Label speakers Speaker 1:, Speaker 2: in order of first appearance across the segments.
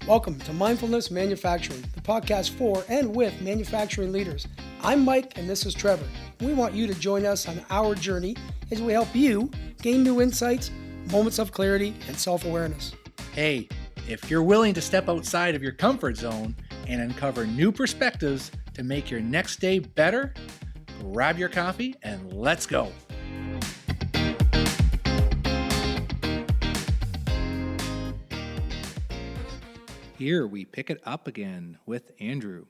Speaker 1: Welcome to Mindfulness Manufacturing, the podcast for and with manufacturing leaders. I'm Mike and this is Trevor. We want you to join us on our journey as we help you gain new insights, moments of clarity, and self-awareness.
Speaker 2: Hey, if you're willing to step outside of your comfort zone and uncover new perspectives to make your next day better, grab your coffee and let's go. Here we pick it up again with Andrew.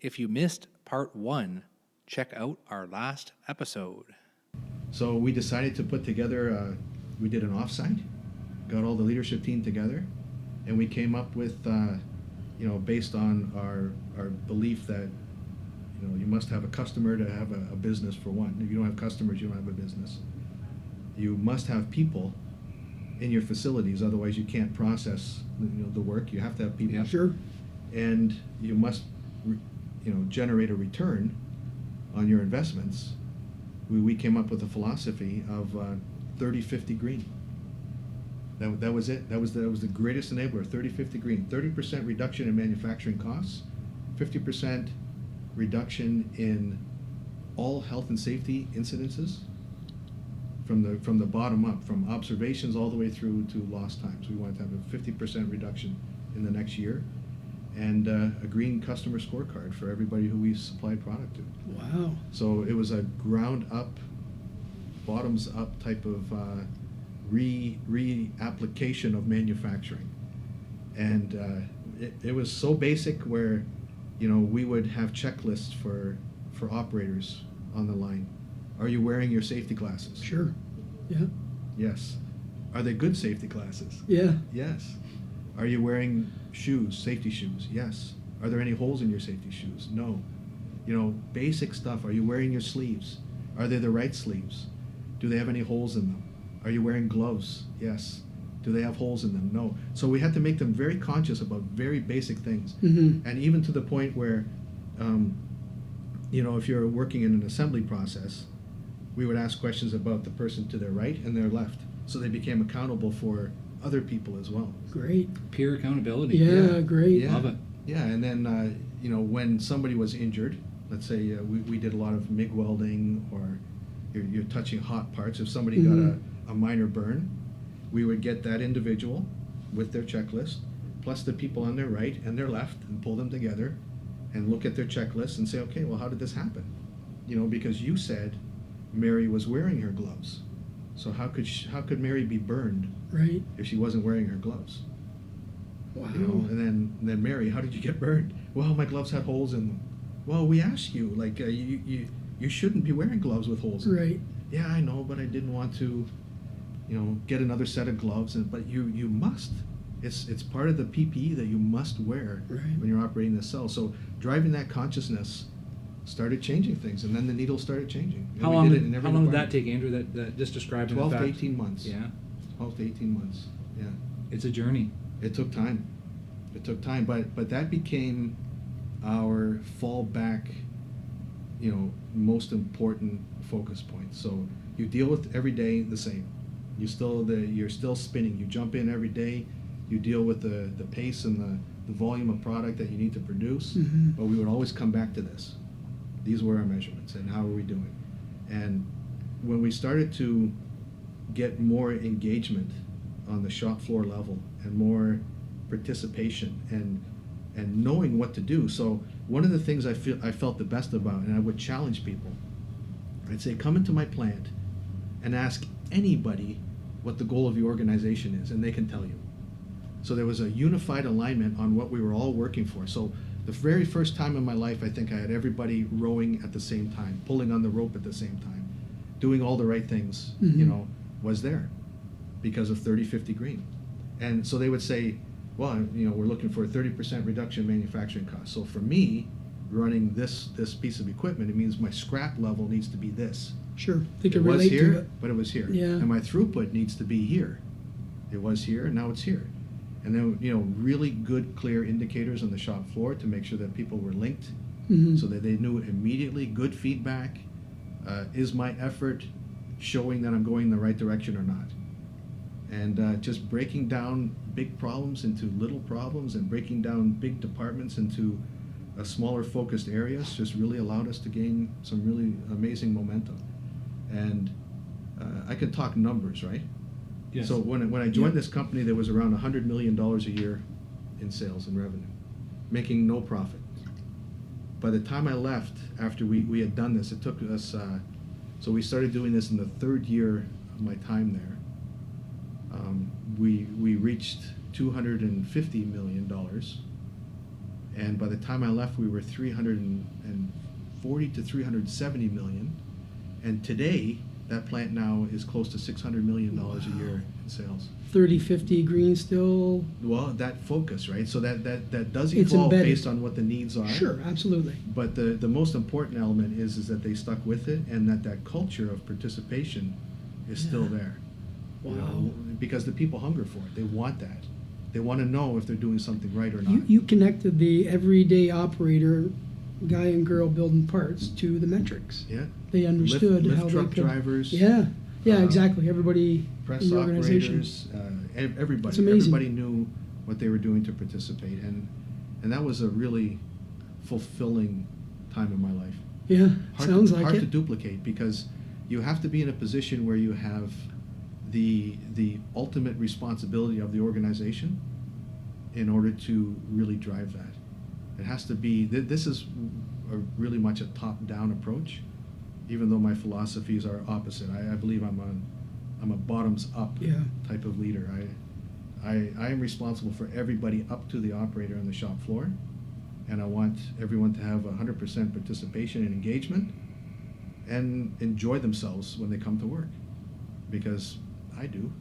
Speaker 2: If you missed part 1, check out our last episode.
Speaker 3: So we decided to put together, we did an offsite, got all the leadership team together, and we came up with, based on our belief that, you must have a customer to have a business for one. If you don't have customers, you don't have a business. You must have people in your facilities, otherwise you can't process the work. You have to have people.
Speaker 1: Yeah. Sure.
Speaker 3: And you must generate a return on your investments. We came up with a philosophy of 30-50 green. That was it. That was the greatest enabler. 30-50 green. 30% reduction in manufacturing costs, 50% reduction in all health and safety incidences. From the bottom up, from observations all the way through to lost times. We wanted to have a 50% reduction in the next year, and a green customer scorecard for everybody who we supplied product to.
Speaker 1: Wow.
Speaker 3: So it was a ground up, bottoms up type of reapplication of manufacturing. And it was so basic where, we would have checklists for operators on the line. Are you wearing your safety glasses?
Speaker 1: Sure. Yeah.
Speaker 3: Yes. Are they good safety glasses?
Speaker 1: Yeah.
Speaker 3: Yes. Are you wearing shoes, safety shoes? Yes. Are there any holes in your safety shoes? No. Basic stuff. Are you wearing your sleeves? Are they the right sleeves? Do they have any holes in them? Are you wearing gloves? Yes. Do they have holes in them? No. So we had to make them very conscious about very basic things.
Speaker 1: Mm-hmm.
Speaker 3: And even to the point where, if you're working in an assembly process, we would ask questions about the person to their right and their left, so they became accountable for other people as well.
Speaker 1: Great.
Speaker 2: Peer accountability.
Speaker 1: Yeah, great.
Speaker 3: Yeah.
Speaker 2: Love it.
Speaker 3: Yeah, and then, when somebody was injured, let's say we did a lot of MIG welding, or you're touching hot parts. If somebody got a minor burn, we would get that individual with their checklist, plus the people on their right and their left, and pull them together and look at their checklist and say, okay, well, how did this happen? Because you said Mary was wearing her gloves. So how could Mary be burned
Speaker 1: Right.
Speaker 3: if she wasn't wearing her gloves?
Speaker 1: Wow.
Speaker 3: And then Mary, how did you get burned? Well, my gloves had holes in them. Well, we asked you, you shouldn't be wearing gloves with holes in them.
Speaker 1: Right.
Speaker 3: Yeah, I know, but I didn't want to, get another set of gloves. But you must. It's part of the PPE that you must wear when you're operating the cell. So driving that consciousness started changing things, and then the needle started changing. And
Speaker 2: How long did that take, Andrew? That just described
Speaker 3: 12 to 18 months.
Speaker 2: Yeah.
Speaker 3: 12 to 18 months. Yeah.
Speaker 2: It's a journey.
Speaker 3: It took time. But that became our fallback, most important focus point. So you deal with every day the same. You're still spinning. You jump in every day. You deal with the pace and the volume of product that you need to produce.
Speaker 1: Mm-hmm.
Speaker 3: But we would always come back to this. These were our measurements, and how are we doing? And when we started to get more engagement on the shop floor level and more participation and knowing what to do. So one of the things I felt the best about, and I would challenge people, I'd say, come into my plant and ask anybody what the goal of the organization is, and they can tell you. So there was a unified alignment on what we were all working for. So the very first time in my life, I think I had everybody rowing at the same time, pulling on the rope at the same time, doing all the right things, was there because of 30-50 green. And so they would say, well, we're looking for a 30% reduction in manufacturing costs. So for me, running this piece of equipment, it means my scrap level needs to be this.
Speaker 1: Sure. They can
Speaker 3: It was
Speaker 1: relate
Speaker 3: here,
Speaker 1: to it.
Speaker 3: but it was here.
Speaker 1: Yeah.
Speaker 3: And my throughput needs to be here. It was here, and now it's here. And then, really good, clear indicators on the shop floor to make sure that people were linked, so that they knew immediately, good feedback. Is my effort showing that I'm going in the right direction or not? And just breaking down big problems into little problems and breaking down big departments into smaller focused areas just really allowed us to gain some really amazing momentum. And I could talk numbers, right?
Speaker 4: Yes.
Speaker 3: So when I joined this company, there was around $100 million a year in sales and revenue, making no profit. By the time I left, after we had done this, it took us, so we started doing this in the third year of my time there. We reached $250 million, and by the time I left, we were 340 to 370 million, and today that plant now is close to $600 million a year in sales.
Speaker 1: 30-50 green still.
Speaker 3: Well, that focus, right? So that does
Speaker 1: It's
Speaker 3: evolve
Speaker 1: embedded.
Speaker 3: based on what the needs are.
Speaker 1: Sure, absolutely.
Speaker 3: But the most important element is that they stuck with it, and that culture of participation is still there. You know,
Speaker 1: Wow.
Speaker 3: because the people hunger for it. They want that. They want to know if they're doing something right or not.
Speaker 1: You connected the everyday operator, guy and girl building parts, to the metrics.
Speaker 3: Yeah.
Speaker 1: They understood
Speaker 3: lift
Speaker 1: how they
Speaker 3: truck
Speaker 1: could.
Speaker 3: drivers.
Speaker 1: Yeah,
Speaker 3: uh,
Speaker 1: exactly. Everybody
Speaker 3: Press
Speaker 1: in the organization.
Speaker 3: operators. Everybody.
Speaker 1: It's amazing.
Speaker 3: Everybody knew what they were doing to participate, and that was a really fulfilling time in my life.
Speaker 1: Yeah, sounds
Speaker 3: hard
Speaker 1: like
Speaker 3: to
Speaker 1: it.
Speaker 3: duplicate, because you have to be in a position where you have the ultimate responsibility of the organization in order to really drive that. It has to be, this is really much a top-down approach, even though my philosophies are opposite. I believe I'm a bottoms-up
Speaker 1: Yeah.
Speaker 3: type of leader. I am responsible for everybody up to the operator on the shop floor, and I want everyone to have 100% participation and engagement and enjoy themselves when they come to work, because I do.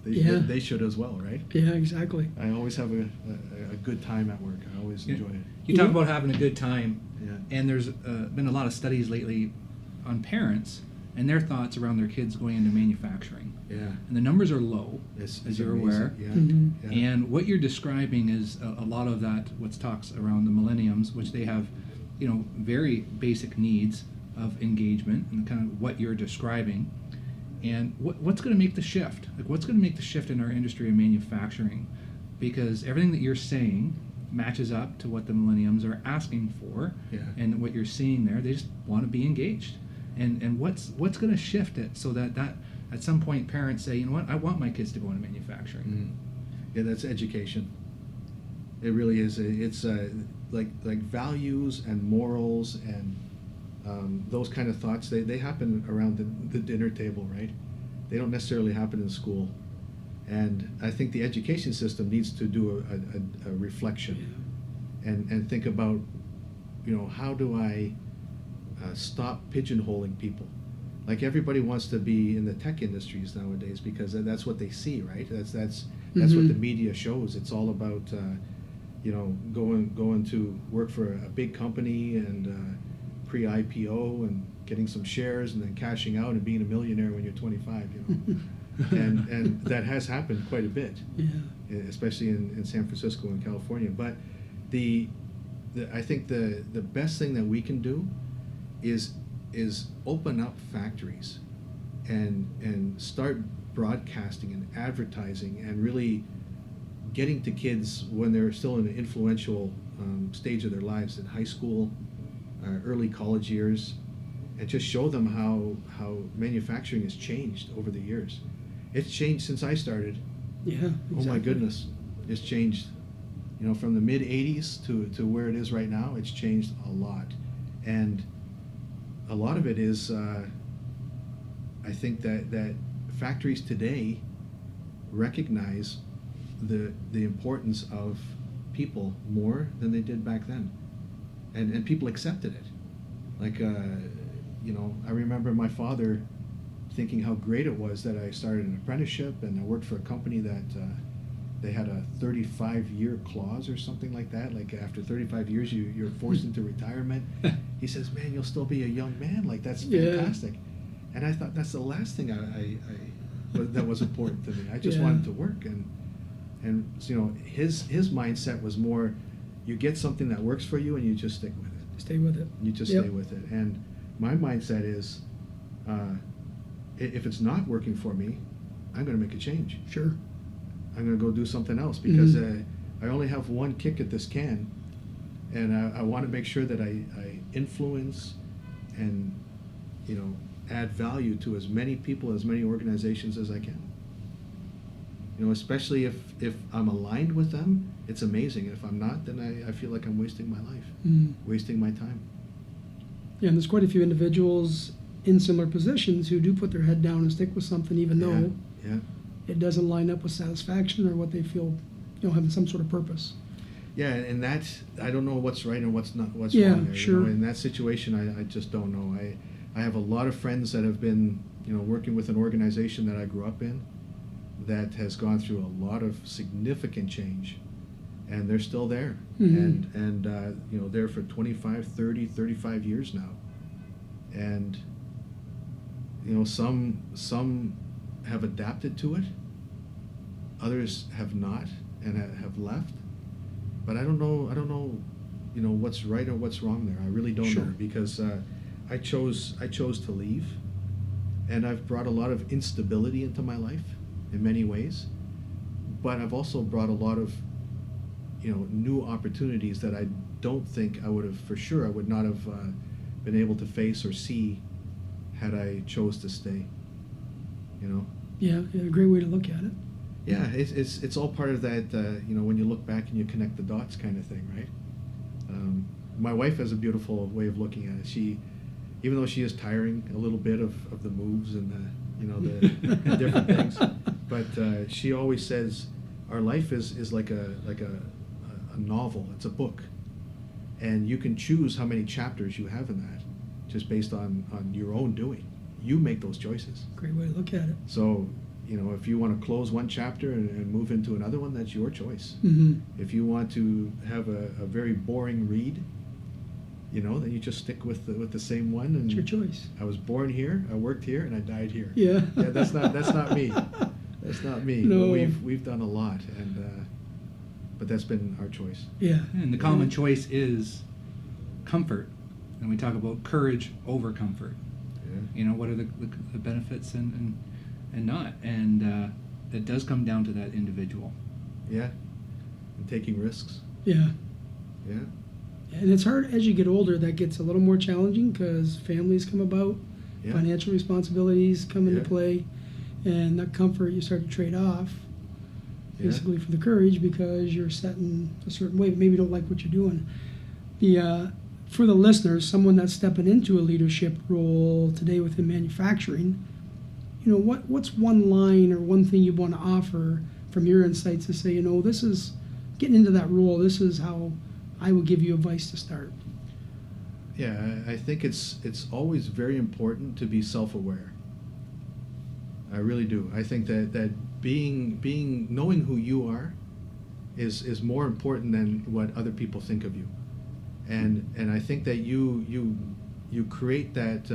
Speaker 1: Yeah.
Speaker 3: They should as well, right?
Speaker 1: Yeah, exactly.
Speaker 3: I always have a good time at work. I always
Speaker 4: Yeah.
Speaker 3: enjoy it.
Speaker 4: You talk about having a good time,
Speaker 3: Yeah.
Speaker 4: and there's been a lot of studies lately on parents and their thoughts around their kids going into manufacturing.
Speaker 3: Yeah.
Speaker 4: And the numbers are low,
Speaker 3: It's
Speaker 4: as you're
Speaker 3: amazing.
Speaker 4: aware.
Speaker 3: Yeah.
Speaker 1: Mhm.
Speaker 3: Yeah.
Speaker 4: And what you're describing is a lot of that, what talks around the millenniums, which they have, very basic needs of engagement, and kind of what you're describing. And what's going to make the shift? Like, what's going to make the shift in our industry of manufacturing? Because everything that you're saying matches up to what the millenniums are asking for,
Speaker 3: Yeah.
Speaker 4: and what you're seeing there. They just want to be engaged. And what's going to shift it so that at some point parents say, you know what, I want my kids to go into manufacturing.
Speaker 3: Mm. Yeah, that's education. It really is. It's like values and morals and those kind of thoughts. They happen around the dinner table, right? They don't necessarily happen in school. And I think the education system needs to do a reflection and think about, how do I stop pigeonholing people? Like, everybody wants to be in the tech industries nowadays because that's what they see, right? That's what the media shows. It's all about going to work for a big company and pre-IPO and getting some shares and then cashing out and being a millionaire when you're 25. And that has happened quite a bit, especially in San Francisco and California. But I think the best thing that we can do is open up factories and start broadcasting and advertising and really getting to kids when they're still in an influential stage of their lives, in high school, early college years, and just show them how manufacturing has changed over the years. It's changed since I started.
Speaker 1: Yeah, exactly.
Speaker 3: Oh my goodness, it's changed. From the mid '80s to where it is right now, it's changed a lot. And a lot of it is, I think that factories today recognize the importance of people more than they did back then, and people accepted it. Like, I remember my father thinking how great it was that I started an apprenticeship and I worked for a company that they had a 35-year clause or something like that. Like, after 35 years, you're forced into retirement. He says, "Man, you'll still be a young man. Like, that's fantastic." And I thought that's the last thing that was important to me. I just wanted to work, and his mindset was more, you get something that works for you and you just stick with it.
Speaker 1: Stay with it.
Speaker 3: You just stay with it. And my mindset is, if it's not working for me, I'm going to make a change.
Speaker 1: Sure.
Speaker 3: I'm going to go do something else because I only have one kick at this can, and I want to make sure that I influence and, add value to as many people, as many organizations as I can. Especially if I'm aligned with them, it's amazing. If I'm not, then I feel like I'm wasting my life, wasting my time.
Speaker 1: Yeah, and there's quite a few individuals in similar positions who do put their head down and stick with something even though it doesn't line up with satisfaction or what they feel, having some sort of purpose.
Speaker 3: Yeah, and that's, I don't know what's right and what's not, what's
Speaker 1: Yeah,
Speaker 3: wrong there.
Speaker 1: sure.
Speaker 3: In that situation, I just don't know. I have a lot of friends that have been, working with an organization that I grew up in that has gone through a lot of significant change, and they're still there. And there for 25, 30, 35 years now. And, some have adapted to it, others have not and have left. But I don't know, what's right or what's wrong there. I really don't know, because I chose to leave, and I've brought a lot of instability into my life in many ways. But I've also brought a lot of, new opportunities that I don't think I would have, for sure, I would not have been able to face or see had I chose to stay.
Speaker 1: Yeah, a great way to look at it.
Speaker 3: Yeah, it's all part of that, when you look back and you connect the dots kind of thing, right? My wife has a beautiful way of looking at it. She, even though she is tiring a little bit of the moves and the different things, but she always says our life is like a novel. It's a book, and you can choose how many chapters you have in that, just based on your own doing. You make those choices.
Speaker 1: Great way to look at it.
Speaker 3: So, if you want to close one chapter and move into another one, that's your choice. If you want to have a very boring read, then you just stick with the same one. And
Speaker 1: it's your choice.
Speaker 3: I was born here, I worked here, and I died here.
Speaker 1: Yeah.
Speaker 3: Yeah, that's not me. That's not me.
Speaker 1: No.
Speaker 3: We've done a lot, but that's been our choice.
Speaker 1: Yeah.
Speaker 4: And the common choice is comfort, and we talk about courage over comfort.
Speaker 3: Yeah.
Speaker 4: What are the benefits and not, and it does come down to that individual.
Speaker 3: Yeah, and taking risks.
Speaker 1: Yeah.
Speaker 3: Yeah.
Speaker 1: And it's hard as you get older. That gets a little more challenging because families come about, financial responsibilities come into play, and that comfort you start to trade off, basically for the courage, because you're set in a certain way. Maybe you don't like what you're doing. For the listeners, someone that's stepping into a leadership role today within manufacturing, what's one line or one thing you want to offer from your insights to say, this is getting into that role. This is how I would give you advice to start.
Speaker 3: Yeah, I think it's always very important to be self-aware. I really do. I think that knowing who you are is more important than what other people think of you. And I think that you create that.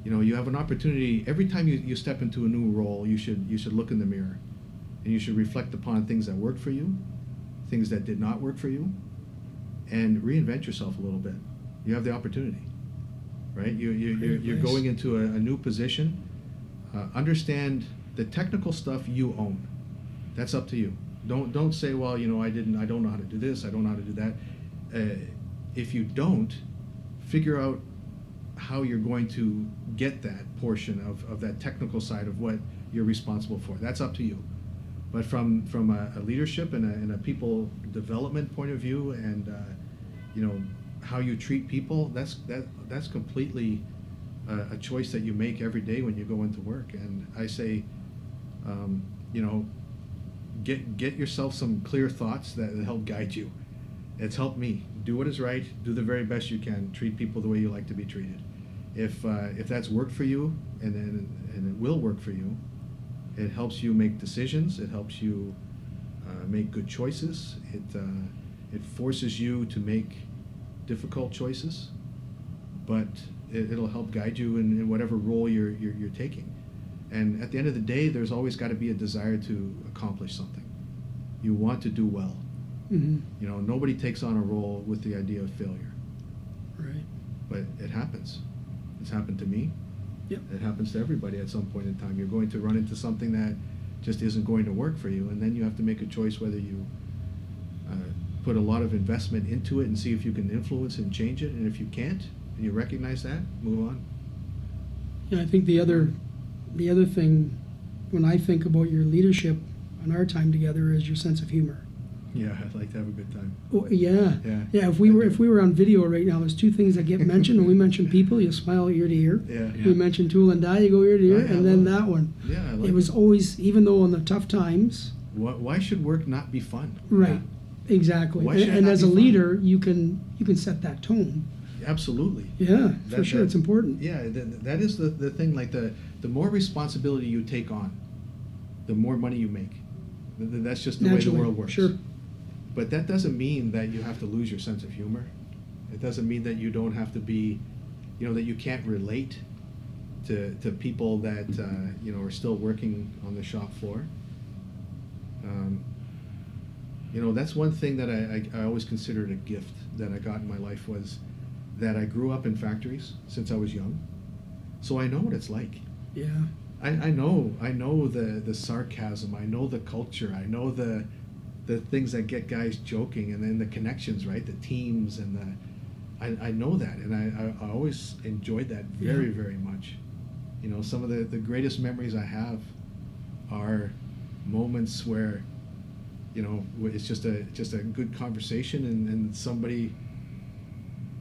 Speaker 3: You have an opportunity every time you step into a new role. You should look in the mirror, and you should reflect upon things that worked for you, things that did not work for you, and reinvent yourself a little bit. You have the opportunity, right? You're going into a new position. Understand the technical stuff you own. That's up to you. Don't say, well, I don't know how to do this. I don't know how to do that. If you don't, figure out how you're going to get that portion of that technical side of what you're responsible for. That's up to you. But from a leadership and a people development point of view, and how you treat people, that's completely a choice that you make every day when you go into work. And I say, get yourself some clear thoughts that help guide you. It's helped me. Do what is right. Do the very best you can. Treat people the way you like to be treated. If that's worked for you, and it will work for you, it helps you make decisions. It helps you make good choices. It forces you to make difficult choices, but it'll help guide you in whatever role you're taking. And at the end of the day, there's always got to be a desire to accomplish something. You want to do well. Nobody takes on a role with the idea of failure.
Speaker 1: Right.
Speaker 3: But it happens. It's happened to me.
Speaker 1: Yep.
Speaker 3: It happens to everybody at some point in time. You're going to run into something that just isn't going to work for you, and then you have to make a choice whether you put a lot of investment into it and see if you can influence and change it, and if you can't, and you recognize that, move on.
Speaker 1: Yeah, I think the other thing when I think about your leadership on our time together is your sense of humor.
Speaker 3: Yeah, I'd like to have a good time.
Speaker 1: Oh, yeah.
Speaker 3: Yeah.
Speaker 1: If we were on video right now, there's two things that get mentioned. When we mention people, you smile ear to ear.
Speaker 3: Yeah.
Speaker 1: We mention tool and die, you go ear to ear,
Speaker 3: Oh, yeah,
Speaker 1: and then
Speaker 3: I love
Speaker 1: that one.
Speaker 3: Yeah, I like
Speaker 1: It was always, even though on the tough times.
Speaker 3: Why should work not be fun?
Speaker 1: Right. Exactly.
Speaker 3: Why should it
Speaker 1: And
Speaker 3: not
Speaker 1: as
Speaker 3: be
Speaker 1: a
Speaker 3: fun?
Speaker 1: leader, you can set that tone.
Speaker 3: Absolutely.
Speaker 1: Yeah, for
Speaker 3: That-
Speaker 1: sure,
Speaker 3: that-
Speaker 1: it's important.
Speaker 3: Yeah, that is the thing. Like the more responsibility you take on, the more money you make. That's just the way the
Speaker 1: Naturally,
Speaker 3: world works.
Speaker 1: sure.
Speaker 3: But that doesn't mean that you have to lose your sense of humor. It doesn't mean that you don't have to be, that you can't relate to people that are still working on the shop floor. That's one thing that I always considered a gift that I got in my life, was that I grew up in factories since I was young, so I know what it's like.
Speaker 1: Yeah.
Speaker 3: I know the sarcasm, I know the culture, I know the things that get guys joking, and then the connections, right? The teams and I know that, and I always enjoyed that very,
Speaker 1: Yeah.
Speaker 3: very much. Some of the greatest memories I have are moments where, it's just a good conversation, and somebody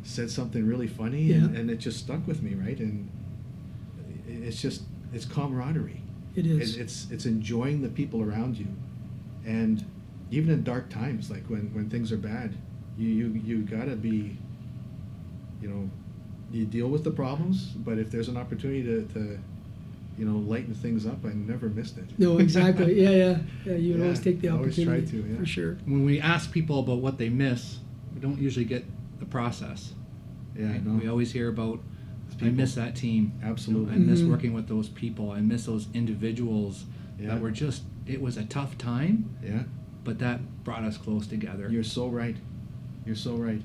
Speaker 3: said something really funny,
Speaker 1: Yeah.
Speaker 3: and it just stuck with me, right? And it's camaraderie.
Speaker 1: It is.
Speaker 3: It's enjoying the people around you, and even in dark times, like when things are bad, you gotta be, you deal with the problems, but if there's an opportunity to lighten things up, I never missed it.
Speaker 1: No, exactly. Yeah. You would
Speaker 3: Yeah,
Speaker 1: always take the
Speaker 3: I always
Speaker 1: opportunity.
Speaker 3: try to, yeah.
Speaker 1: For sure.
Speaker 4: When we ask people about what they miss, we don't usually get the process.
Speaker 3: Yeah,
Speaker 4: Right?
Speaker 3: no.
Speaker 4: We always hear about, I
Speaker 3: People.
Speaker 4: miss that team.
Speaker 3: Absolutely.
Speaker 4: I miss
Speaker 1: Mhm.
Speaker 4: working with those people. I miss those individuals
Speaker 3: Yeah.
Speaker 4: that were it was a tough time,
Speaker 3: Yeah.
Speaker 4: but that brought us close together.
Speaker 3: You're so right. You're so right.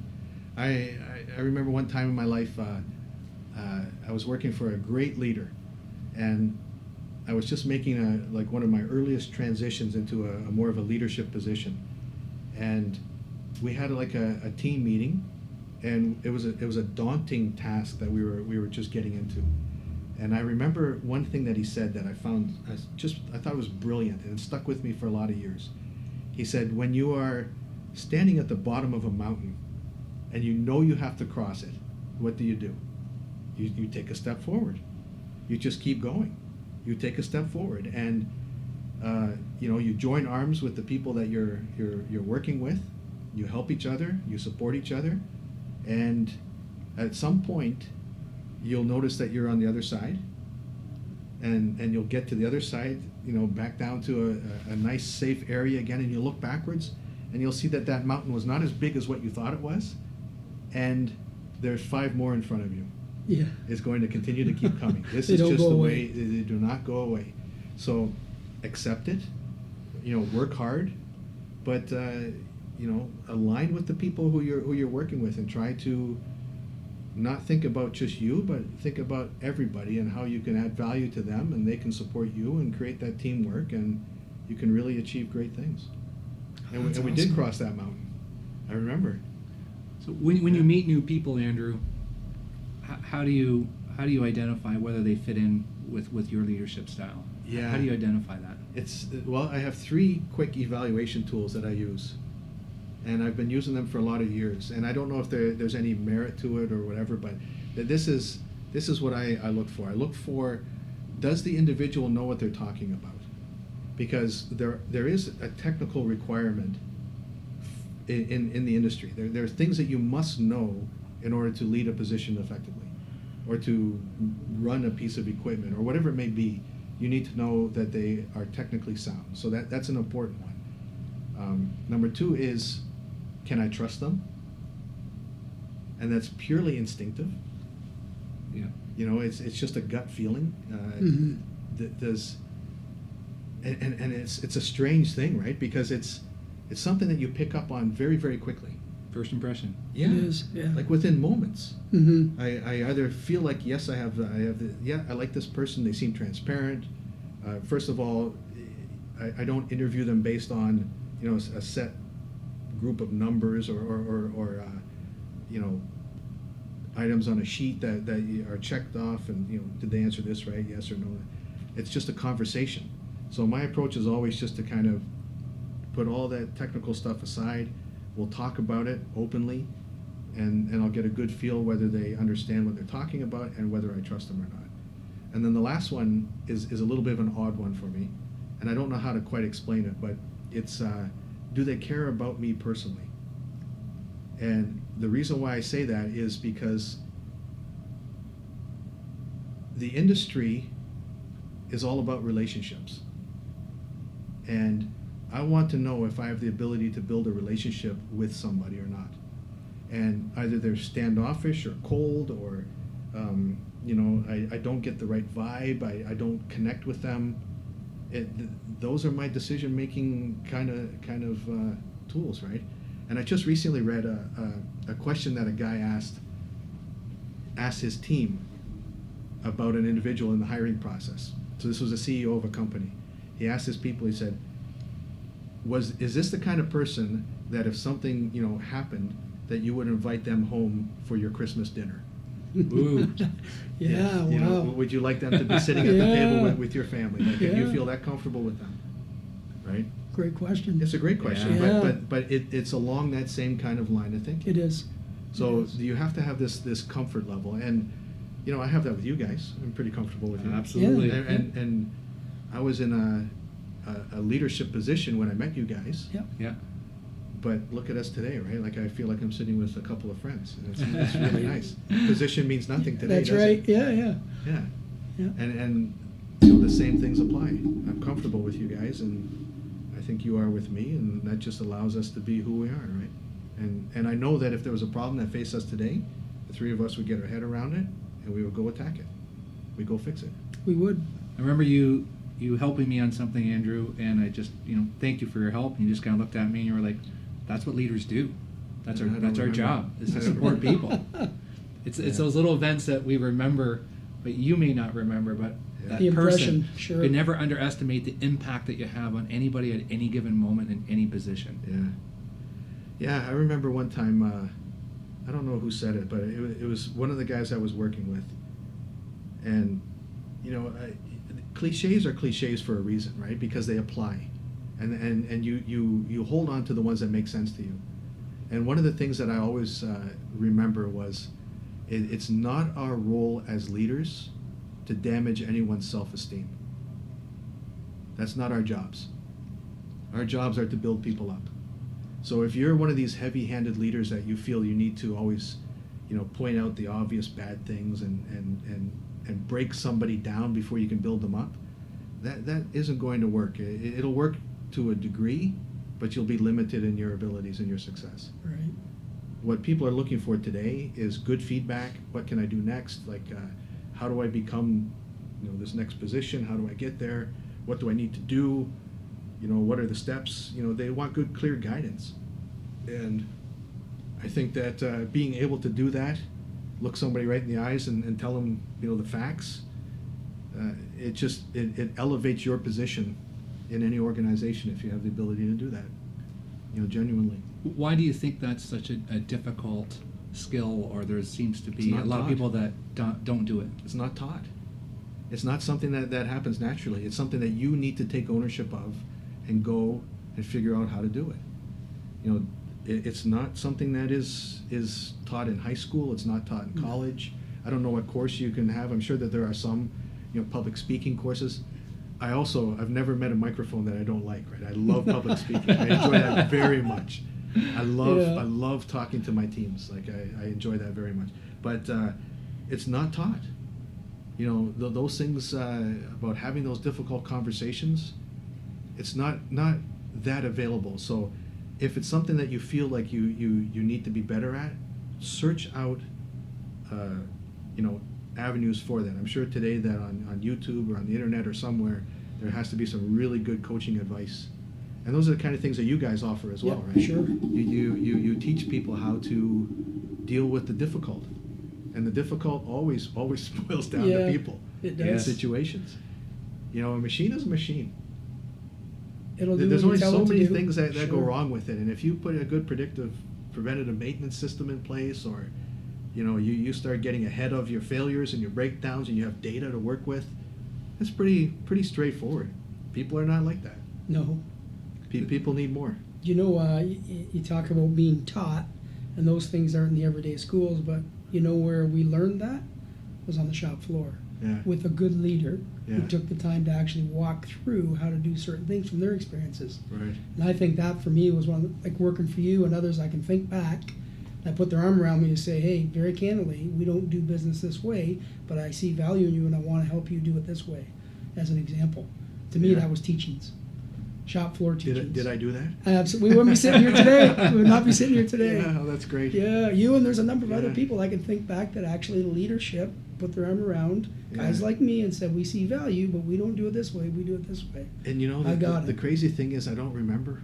Speaker 3: I remember one time in my life, I was working for a great leader, and I was just making one of my earliest transitions into a more of a leadership position, and we had a team meeting, and it was a daunting task that we were just getting into. And I remember one thing that he said that I found, I thought it was brilliant, and it stuck with me for a lot of years. He said, when you are standing at the bottom of a mountain and you have to cross it, what do? You take a step forward. You just keep going. You take a step forward, and you join arms with the people that you're working with. You help each other. You support each other, and at some point, you'll notice that you're on the other side, and you'll get to the other side, back down to a nice safe area again, and you'll look backwards, and you'll see that mountain was not as big as what you thought it was, and there's 5 more in front of you.
Speaker 1: Yeah.
Speaker 3: It's going to continue to keep coming. This
Speaker 1: They
Speaker 3: is
Speaker 1: don't
Speaker 3: just
Speaker 1: go
Speaker 3: the
Speaker 1: away.
Speaker 3: way. They do not go away. So accept it, work hard, but align with the people who you're working with, and try to not think about just you, but think about everybody and how you can add value to them, and they can support you and create that teamwork, and you can really achieve great things. And
Speaker 1: That's
Speaker 3: we did
Speaker 1: awesome.
Speaker 3: cross that mountain. I remember.
Speaker 4: So when
Speaker 3: Yeah.
Speaker 4: you meet new people, Andrew, how do you identify whether they fit in with your leadership style?
Speaker 3: Yeah.
Speaker 4: How do you identify that?
Speaker 3: I have 3 quick evaluation tools that I use, and I've been using them for a lot of years. And I don't know if there's any merit to it or whatever, but this is what I look for. I look for, does the individual know what they're talking about? Because there is a technical requirement in the industry. There are things that you must know in order to lead a position effectively, or to run a piece of equipment, or whatever it may be. You need to know that they are technically sound. So that's an important one. Number 2 is, can I trust them? And that's purely instinctive.
Speaker 4: Yeah.
Speaker 3: It's just a gut feeling.
Speaker 1: Mhm.
Speaker 3: And it's a strange thing, right? Because it's something that you pick up on very, very quickly.
Speaker 4: First impression.
Speaker 3: Yeah,
Speaker 1: It is, yeah.
Speaker 3: like within moments.
Speaker 1: Mm-hmm.
Speaker 3: I either feel like, yes, I like this person. They seem transparent. First of all, I don't interview them based on a set group of numbers or items on a sheet that are checked off, and did they answer this right, yes or no. It's just a conversation. So my approach is always just to kind of put all that technical stuff aside. We'll talk about it openly, and I'll get a good feel whether they understand what they're talking about and whether I trust them or not. And then the last one is a little bit of an odd one for me, and I don't know how to quite explain it, but it's do they care about me personally? And the reason why I say that is because the industry is all about relationships. And I want to know if I have the ability to build a relationship with somebody or not. And either they're standoffish or cold, or I don't get the right vibe, I don't connect with them. Those are my decision-making kind of tools, right? And I just recently read a question that a guy asked his team about an individual in the hiring process. So this was a CEO of a company. He asked his people, he said, is this the kind of person that if something happened, that you would invite them home for your Christmas dinner?
Speaker 4: Ooh.
Speaker 1: Yeah, wow.
Speaker 3: Would you like them to be sitting at the
Speaker 1: Yeah.
Speaker 3: table with your family? Like, can you
Speaker 1: Yeah.
Speaker 3: feel that comfortable with them? Right?
Speaker 1: Great question.
Speaker 3: It's a great question,
Speaker 1: Yeah.
Speaker 3: but it's along that same kind of line of thinking.
Speaker 1: It is.
Speaker 3: So
Speaker 1: It is.
Speaker 3: you have to have this comfort level, and I have that with you guys. I'm pretty comfortable with you.
Speaker 4: Absolutely.
Speaker 1: Yeah.
Speaker 3: And I was in a leadership position when I met you guys.
Speaker 1: Yep.
Speaker 4: Yeah.
Speaker 3: But look at us today, right? Like, I feel like I'm sitting with a couple of friends, and it's really nice. Position means nothing today.
Speaker 1: That's
Speaker 3: does
Speaker 1: right.
Speaker 3: It?
Speaker 1: Yeah.
Speaker 3: Yeah.
Speaker 1: Yeah.
Speaker 3: And the same things apply. I'm comfortable with you guys, and I think you are with me, and that just allows us to be who we are, right? And I know that if there was a problem that faced us today, the three of us would get our head around it, and we would go attack it. We'd go fix it.
Speaker 1: We would.
Speaker 4: I remember you helping me on something, Andrew, and I just, thanked you for your help. And you just kind of looked at me and you were like, "That's what leaders do. That's
Speaker 3: I don't
Speaker 4: our
Speaker 3: remember.
Speaker 4: job. Is
Speaker 3: I
Speaker 4: to
Speaker 3: don't
Speaker 4: support
Speaker 3: remember.
Speaker 4: people." It's those little events that we remember, but you may not remember. But
Speaker 3: Yeah.
Speaker 4: that
Speaker 1: The impression,
Speaker 4: person,
Speaker 1: sure.
Speaker 4: you never underestimate the impact that you have on anybody at any given moment in any position.
Speaker 3: Yeah, I remember one time, I don't know who said it, but it was one of the guys I was working with. And, cliches are cliches for a reason, right? Because they apply. And you hold on to the ones that make sense to you. And one of the things that I always remember was, it's not our role as leaders to damage anyone's self-esteem. That's not our jobs. Our jobs are to build people up. So if you're one of these heavy-handed leaders that you feel you need to always, point out the obvious bad things and break somebody down before you can build them up, that isn't going to work. It'll work to a degree, but you'll be limited in your abilities and your success.
Speaker 1: Right.
Speaker 3: What people are looking for today is good feedback. What can I do next? Like, how do I become, this next position? How do I get there? What do I need to do? What are the steps? They want good, clear guidance. And I think that being able to do that, look somebody right in the eyes and tell them, the facts, it elevates your position in any organization if you have the ability to do that, genuinely.
Speaker 4: Why do you think that's such a difficult skill, or there seems to
Speaker 3: It's
Speaker 4: be a
Speaker 3: not
Speaker 4: lot of
Speaker 3: taught.
Speaker 4: people that don't do it?
Speaker 3: It's not taught. It's not something that happens naturally. It's something that you need to take ownership of and go and figure out how to do it. It's not something that is taught in high school. It's not taught in college. I don't know what course you can have. I'm sure that there are some, public speaking courses. I've never met a microphone that I don't like, right? I love public speaking. I enjoy that very much. I love talking to my teams. Like, I enjoy that very much. But it's not taught. Those things about having those difficult conversations, it's not that available. So if it's something that you feel like you need to be better at, search out avenues for that. I'm sure today that on YouTube or on the internet or somewhere, there has to be some really good coaching advice And those are the kind of things that you guys offer as well, right?
Speaker 1: Sure.
Speaker 3: You teach people how to deal with the difficult, and the difficult always boils down to people
Speaker 1: it
Speaker 3: and
Speaker 1: does.
Speaker 3: situations. A machine is a machine.
Speaker 1: It'll do
Speaker 3: There's
Speaker 1: what
Speaker 3: only
Speaker 1: you tell
Speaker 3: so
Speaker 1: it to
Speaker 3: many
Speaker 1: do.
Speaker 3: things that go
Speaker 1: Sure.
Speaker 3: wrong with it, and if you put a good preventative maintenance system in place, or you start getting ahead of your failures and your breakdowns, and you have data to work with, it's pretty straightforward. People are not like that.
Speaker 1: No.
Speaker 3: People need more.
Speaker 1: You talk about being taught, and those things aren't in the everyday schools, but where we learned that was on the shop floor
Speaker 3: Yeah.
Speaker 1: with a good leader
Speaker 3: Yeah.
Speaker 1: who took the time to actually walk through how to do certain things from their experiences.
Speaker 3: Right.
Speaker 1: And I think that for me was like working for you and others. I can think back. That put their arm around me to say, hey, very candidly, we don't do business this way, but I see value in you and I want to help you do it this way, as an example. To me,
Speaker 3: Yeah.
Speaker 1: that was teachings. Shop floor teachings.
Speaker 3: Did I do that?
Speaker 1: Absolutely. We wouldn't be sitting here today. We would not be sitting here today.
Speaker 3: Yeah, oh, that's great.
Speaker 1: Yeah, you and there's a number of other
Speaker 3: Yeah.
Speaker 1: people I can think back that actually leadership put their arm around guys
Speaker 3: Yeah.
Speaker 1: like me and said, we see value, but we don't do it this way, we do it this way.
Speaker 3: And
Speaker 1: I got
Speaker 3: the
Speaker 1: it.
Speaker 3: crazy thing is I don't remember.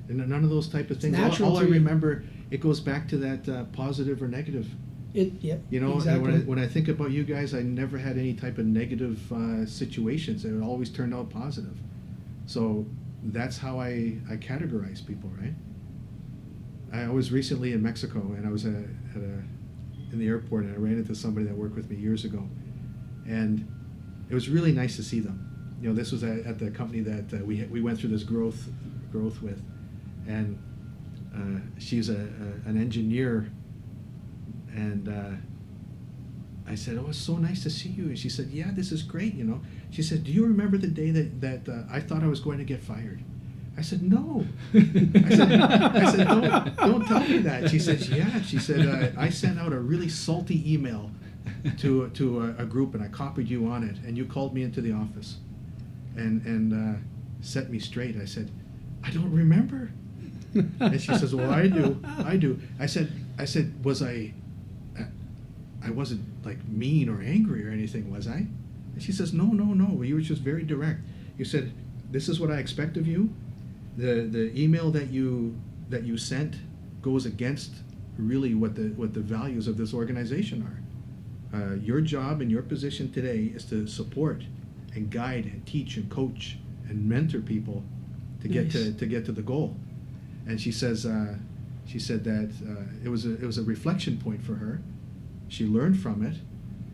Speaker 3: And none of those type of things.
Speaker 1: natural
Speaker 3: All I
Speaker 1: to you.
Speaker 3: remember, it goes back to that positive or negative.
Speaker 1: Yep,
Speaker 3: And
Speaker 1: exactly.
Speaker 3: when I think about you guys, I never had any type of negative situations. It always turned out positive. So that's how I categorize people, right? I was recently in Mexico, and I was in the airport, and I ran into somebody that worked with me years ago, and it was really nice to see them. This was at the company that we went through this growth with, and she's an engineer, and I said, "Oh, it's so nice to see you." And she said, "Yeah, this is great." She said, "Do you remember the day that I thought I was going to get fired?" I said, "No." I said, don't tell me that. She said, "Yeah." She said, "I sent out a really salty email to a group, and I copied you on it, and you called me into the office and set me straight." I said, "I don't remember." And she says, "Well, I do." I said, "Was I wasn't like mean or angry or anything, was I?" And she says, No. You were just very direct. You said, "This is what I expect of you. The email that you sent goes against really what the values of this organization are. Your job and your position today is to support and guide and teach and coach and mentor people to get to the goal." And she said that it was a reflection point for her. She learned from it,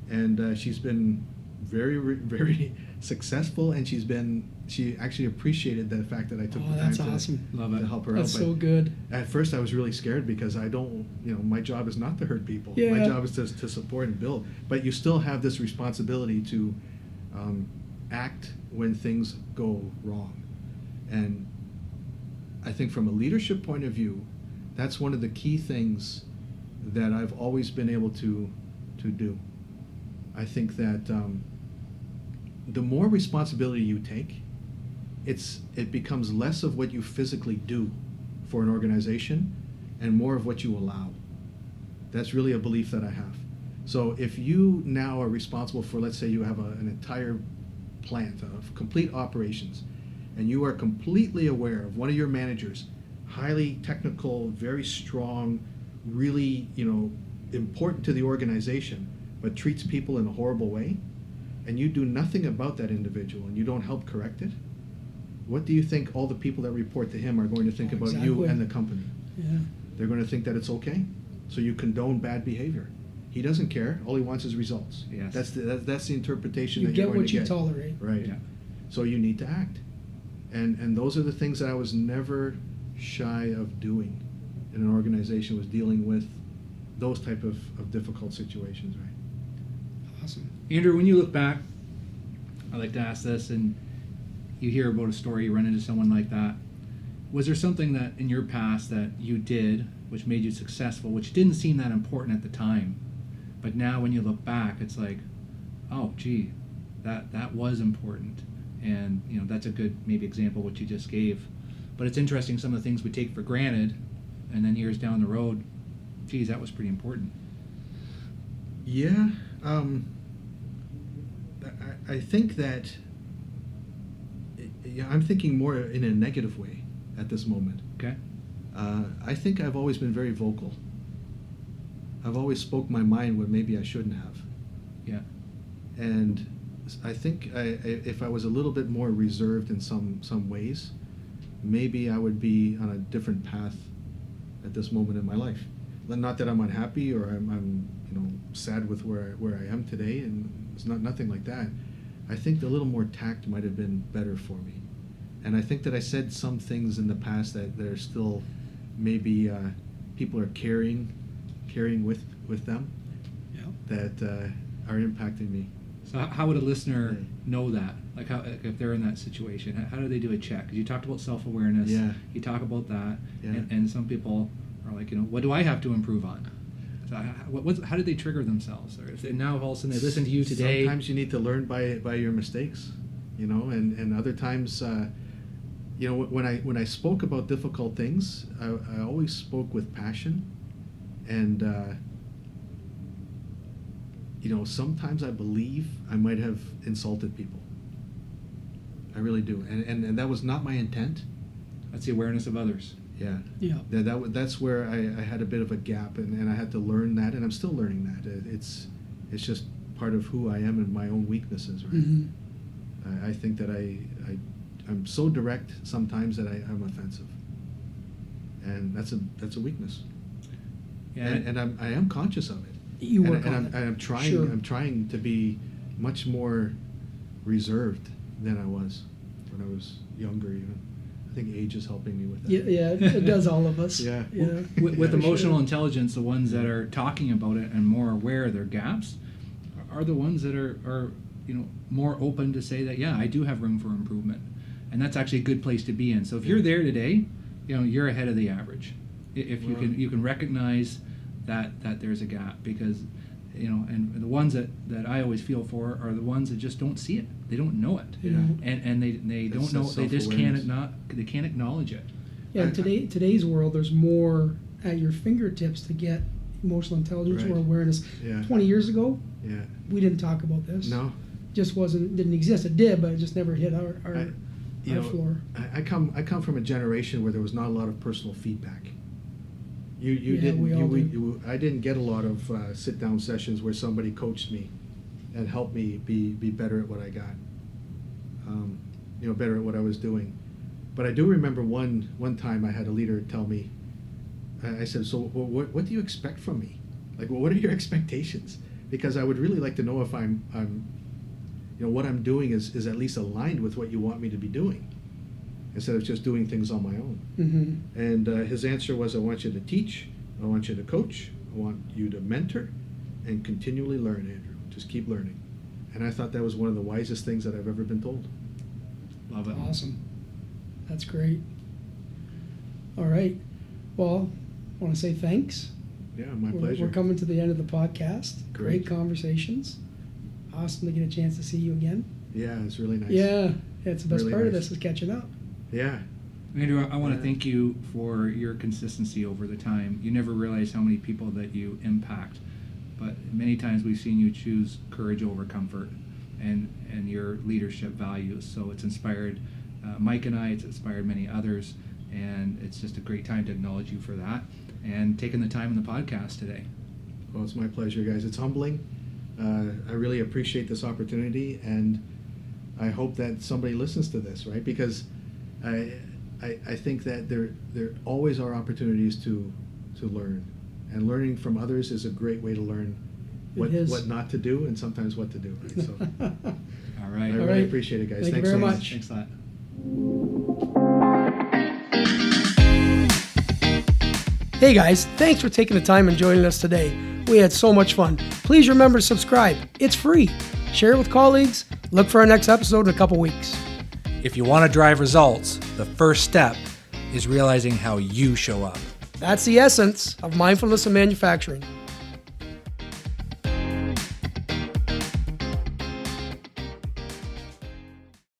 Speaker 3: and she's been very, very successful. And she actually appreciated the fact that I took the time
Speaker 1: that's awesome.
Speaker 4: Love it.
Speaker 3: to help her
Speaker 1: That's
Speaker 3: out.
Speaker 1: so good.
Speaker 3: At first, I was really scared because I don't, my job is not to hurt people. My
Speaker 1: Yeah.
Speaker 3: job is to support and build. But you still have this responsibility to act when things go wrong. And I think from a leadership point of view, that's one of the key things that I've always been able to do. I think that the more responsibility you take, it becomes less of what you physically do for an organization and more of what you allow. That's really a belief that I have. So if you now are responsible for, let's say you have an entire plant of complete operations, and you are completely aware of one of your managers, highly technical, very strong, really, important to the organization, but treats people in a horrible way, and you do nothing about that individual and you don't help correct it, what do you think all the people that report to him are going to think about you
Speaker 1: Exactly.
Speaker 3: and the company?
Speaker 1: Yeah.
Speaker 3: They're going to think that it's okay. So you condone bad behavior. He doesn't care. All he wants is results.
Speaker 4: Yes.
Speaker 3: That's the interpretation
Speaker 1: You
Speaker 3: that you're
Speaker 1: get
Speaker 3: going
Speaker 1: what
Speaker 3: to
Speaker 1: you
Speaker 3: get.
Speaker 1: tolerate.
Speaker 3: Right.
Speaker 4: Yeah.
Speaker 3: So you need to act. And those are the things that I was never shy of doing in an organization, was dealing with those type of difficult situations, right?
Speaker 1: Awesome.
Speaker 4: Andrew, when you look back, I like to ask this, and you hear about a story, you run into someone like that. Was there something that in your past that you did which made you successful, which didn't seem that important at the time, but now when you look back, it's like, oh, gee, that was important, and that's a good maybe example of what you just gave. But it's interesting, some of the things we take for granted, and then years down the road, geez, that was pretty important.
Speaker 3: Yeah. I think that, I'm thinking more in a negative way at this moment.
Speaker 4: Okay.
Speaker 3: I think I've always been very vocal. I've always spoke my mind when maybe I shouldn't have.
Speaker 4: Yeah.
Speaker 3: And I think if I was a little bit more reserved in some ways, maybe I would be on a different path at this moment in my life. Not that I'm unhappy or I'm sad with where I am today, and it's nothing like that. I think a little more tact might have been better for me. And I think that I said some things in the past that are still maybe people are carrying with them that are impacting me.
Speaker 4: So how would a listener know that? Like, how, if they're in that situation, how do they do a check? 'Cause you talked about self-awareness.
Speaker 3: Yeah.
Speaker 4: You talk about that,
Speaker 3: Yeah.
Speaker 4: and some people are like, what do I have to improve on? So how did they trigger themselves? Or if they, now all of a sudden they listen to you today.
Speaker 3: Sometimes you need to learn by your mistakes, and other times, when I spoke about difficult things, I always spoke with passion, and sometimes I believe I might have insulted people. I really do, and that was not my intent.
Speaker 4: That's the awareness of others.
Speaker 3: Yeah.
Speaker 1: Yeah.
Speaker 3: That's where I had a bit of a gap, and I had to learn that, and I'm still learning that. It's just part of who I am and my own weaknesses, right?
Speaker 1: Mm-hmm.
Speaker 3: I think that I'm so direct sometimes that I'm offensive, and that's a weakness.
Speaker 4: Yeah.
Speaker 3: And I am conscious of it.
Speaker 1: You work on it.
Speaker 3: I'm trying.
Speaker 1: Sure.
Speaker 3: I'm trying to be much more reserved than I was when I was younger. Even I think age is helping me with that.
Speaker 1: Yeah, it does all of us.
Speaker 3: Yeah.
Speaker 1: Yeah.
Speaker 4: With
Speaker 1: For
Speaker 4: emotional
Speaker 1: sure.
Speaker 4: intelligence, the ones that are talking about it and more aware of their gaps are the ones that are more open to say that, I do have room for improvement, and that's actually a good place to be in. So if you're there today, you're ahead of the average. If you can recognize that there's a gap, because and the ones that I always feel for are the ones that just don't see it. They don't know it.
Speaker 1: Yeah.
Speaker 4: And they don't know. They just can't acknowledge it.
Speaker 1: Yeah, in today's world, there's more at your fingertips to get emotional intelligence
Speaker 3: Right.
Speaker 1: or awareness.
Speaker 3: Yeah.
Speaker 1: 20 years ago,
Speaker 3: Yeah.
Speaker 1: we didn't talk about this.
Speaker 3: No.
Speaker 1: Just didn't exist. It did, but it just never hit our floor.
Speaker 3: I come from a generation where there was not a lot of personal feedback. You
Speaker 1: Yeah,
Speaker 3: didn't.
Speaker 1: we all
Speaker 3: I didn't get a lot of sit down sessions where somebody coached me and helped me be better at what I got. Better at what I was doing. But I do remember one time I had a leader tell me. I said, "So what do you expect from me? Like, what are your expectations? Because I would really like to know if I'm what I'm doing is at least aligned with what you want me to be doing, instead of just doing things on my own."
Speaker 1: Mm-hmm.
Speaker 3: And his answer was, "I want you to teach, I want you to coach, I want you to mentor, and continually learn, Andrew. Just keep learning." And I thought that was one of the wisest things that I've ever been told.
Speaker 4: Love it.
Speaker 1: Awesome. That's great. All right. Well, I want to say thanks.
Speaker 3: Yeah, my pleasure.
Speaker 1: We're coming to the end of the podcast. Great
Speaker 3: Great.
Speaker 1: conversations. Awesome to get a chance to see you again.
Speaker 3: Yeah, it's really nice.
Speaker 1: Yeah, it's the best
Speaker 3: Really
Speaker 1: part of
Speaker 3: nice.
Speaker 1: this is catching up.
Speaker 3: Yeah.
Speaker 4: Andrew, I want to
Speaker 3: Yeah.
Speaker 4: thank you for your consistency over the time. You never realize how many people that you impact, but many times we've seen you choose courage over comfort and your leadership values. So it's inspired Mike and I, it's inspired many others, and it's just a great time to acknowledge you for that and taking the time in the podcast today.
Speaker 3: Well, it's my pleasure, guys. It's humbling. I really appreciate this opportunity, and I hope that somebody listens to this, right? Because I think that there always are opportunities to learn, and learning from others is a great way to learn what not to do and sometimes what to do. Right? So
Speaker 4: All right.
Speaker 3: I
Speaker 1: All
Speaker 3: really
Speaker 1: right.
Speaker 3: appreciate it, guys.
Speaker 1: Thank you
Speaker 3: Thanks
Speaker 1: very
Speaker 3: so
Speaker 1: much.
Speaker 4: Thanks a lot.
Speaker 1: Hey guys, thanks for taking the time and joining us today. We had so much fun. Please remember to subscribe. It's free. Share it with colleagues. Look for our next episode in a couple weeks.
Speaker 2: If you want to drive results, the first step is realizing how you show up.
Speaker 1: That's the essence of mindfulness and manufacturing.